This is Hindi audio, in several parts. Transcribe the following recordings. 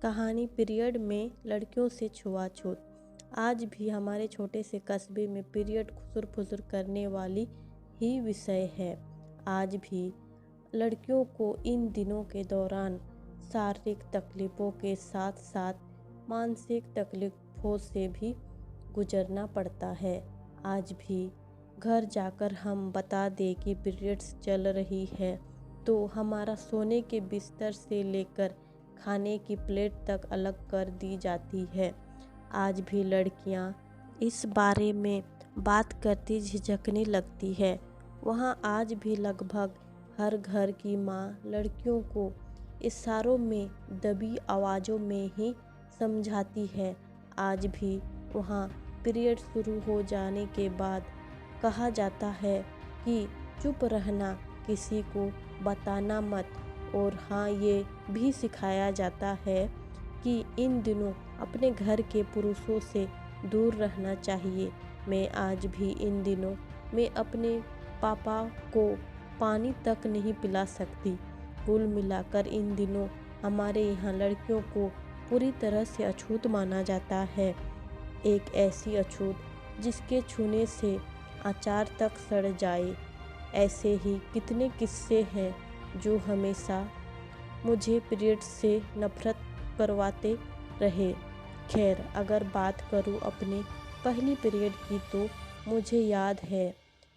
कहानी पीरियड में लड़कियों से छुआछूत। आज भी हमारे छोटे से कस्बे में पीरियड खुसुर फुसुर करने वाली ही विषय है। आज भी लड़कियों को इन दिनों के दौरान शारीरिक तकलीफ़ों के साथ साथ मानसिक तकलीफ़ों से भी गुजरना पड़ता है। आज भी घर जाकर हम बता दें कि पीरियड्स चल रही है तो हमारा सोने के बिस्तर से लेकर खाने की प्लेट तक अलग कर दी जाती है। आज भी लड़कियां इस बारे में बात करती झिझकने लगती है। वहाँ आज भी लगभग हर घर की माँ लड़कियों को इशारों में दबी आवाज़ों में ही समझाती है। आज भी वहाँ पीरियड शुरू हो जाने के बाद कहा जाता है कि चुप रहना, किसी को बताना मत। और हाँ, ये भी सिखाया जाता है कि इन दिनों अपने घर के पुरुषों से दूर रहना चाहिए। मैं आज भी इन दिनों में अपने पापा को पानी तक नहीं पिला सकती। कुल मिलाकर इन दिनों हमारे यहाँ लड़कियों को पूरी तरह से अछूत माना जाता है। एक ऐसी अछूत जिसके छूने से अचार तक सड़ जाए। ऐसे ही कितने किस्से हैं जो हमेशा मुझे पीरियड्स से नफरत करवाते रहे। खैर, अगर बात करूँ अपने पहली पीरियड की तो मुझे याद है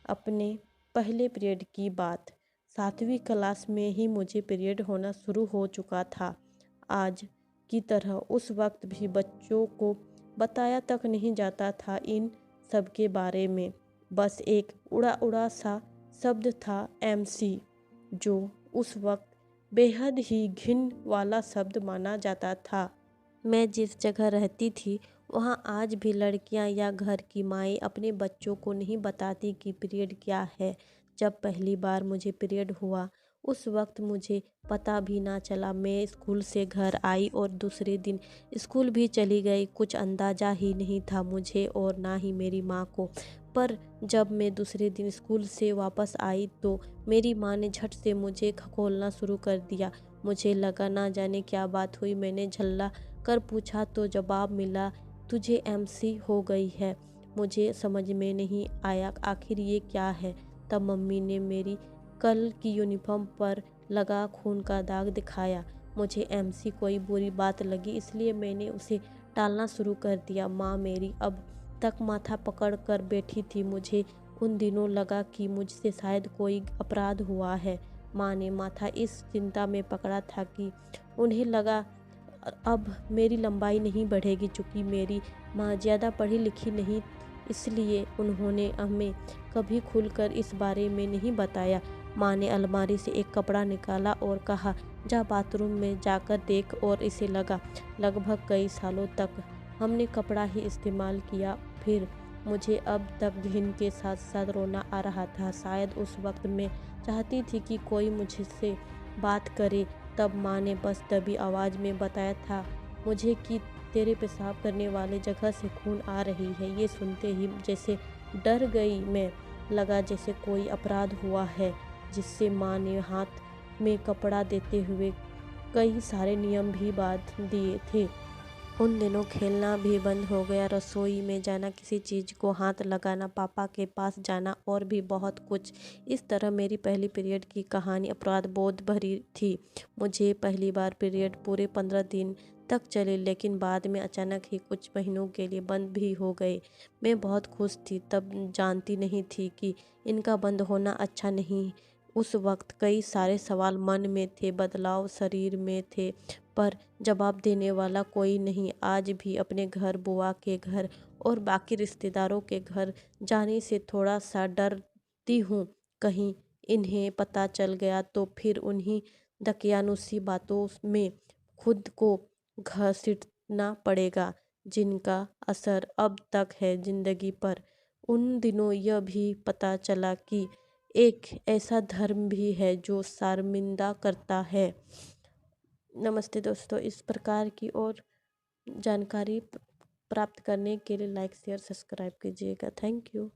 अपने पहले पीरियड की बात। 7वीं क्लास में ही मुझे पीरियड होना शुरू हो चुका था। आज की तरह उस वक्त भी बच्चों को बताया तक नहीं जाता था इन सब के बारे में। बस एक उड़ा उड़ा सा शब्द था MC, जो उस वक्त बेहद ही घिन वाला शब्द माना जाता था। मैं जिस जगह रहती थी वहाँ आज भी लड़कियाँ या घर की माएँ अपने बच्चों को नहीं बताती कि पीरियड क्या है। जब पहली बार मुझे पीरियड हुआ उस वक्त मुझे पता भी ना चला। मैं स्कूल से घर आई और दूसरे दिन स्कूल भी चली गई। कुछ अंदाज़ा ही नहीं था मुझे और ना ही मेरी माँ को। पर जब मैं दूसरे दिन स्कूल से वापस आई तो मेरी माँ ने झट से मुझे खखोलना शुरू कर दिया। मुझे लगा ना जाने क्या बात हुई। मैंने झल्ला कर पूछा तो जवाब मिला, तुझे MC हो गई है। मुझे समझ में नहीं आया आखिर ये क्या है। तब मम्मी ने मेरी कल की यूनिफॉर्म पर लगा खून का दाग दिखाया। मुझे MC कोई बुरी बात लगी, इसलिए मैंने उसे टालना शुरू कर दिया। माँ मेरी अब तक माथा पकड़ कर बैठी थी। मुझे उन दिनों लगा कि मुझसे शायद कोई अपराध हुआ है। माँ ने माथा इस चिंता में पकड़ा था कि उन्हें लगा अब मेरी लंबाई नहीं बढ़ेगी। चूँकि मेरी माँ ज़्यादा पढ़ी लिखी नहीं, इसलिए उन्होंने हमें कभी खुलकर इस बारे में नहीं बताया। माँ ने अलमारी से एक कपड़ा निकाला और कहा, जा बाथरूम में जाकर देख। और इसे लगभग कई सालों तक हमने कपड़ा ही इस्तेमाल किया। फिर मुझे अब तक घिन के साथ साथ रोना आ रहा था। शायद उस वक्त मैं चाहती थी कि कोई मुझसे बात करे। तब माँ ने बस दबी आवाज़ में बताया था मुझे कि तेरे पेशाब करने वाले जगह से खून आ रही है। ये सुनते ही जैसे डर गई मैं। लगा जैसे कोई अपराध हुआ है। जिससे माँ ने हाथ में कपड़ा देते हुए कई सारे नियम भी बांध दिए थे। उन दिनों खेलना भी बंद हो गया। रसोई में जाना, किसी चीज़ को हाथ लगाना, पापा के पास जाना और भी बहुत कुछ। इस तरह मेरी पहली पीरियड की कहानी अपराध बोध भरी थी। मुझे पहली बार पीरियड पूरे 15 दिन तक चले, लेकिन बाद में अचानक ही कुछ महीनों के लिए बंद भी हो गए। मैं बहुत खुश थी, तब जानती नहीं थी कि इनका बंद होना अच्छा नहीं। उस वक्त कई सारे सवाल मन में थे, बदलाव शरीर में थे, पर जवाब देने वाला कोई नहीं। आज भी अपने घर, बुआ के घर और बाकी रिश्तेदारों के घर जाने से थोड़ा सा डरती हूँ। कहीं इन्हें पता चल गया तो फिर उन्हीं दकियानुसी बातों में खुद को घसीटना पड़ेगा जिनका असर अब तक है ज़िंदगी पर। उन दिनों यह भी पता चला कि एक ऐसा धर्म भी है जो शर्मिंदा करता है। नमस्ते दोस्तों, इस प्रकार की और जानकारी प्राप्त करने के लिए लाइक शेयर सब्सक्राइब कीजिएगा। Thank you.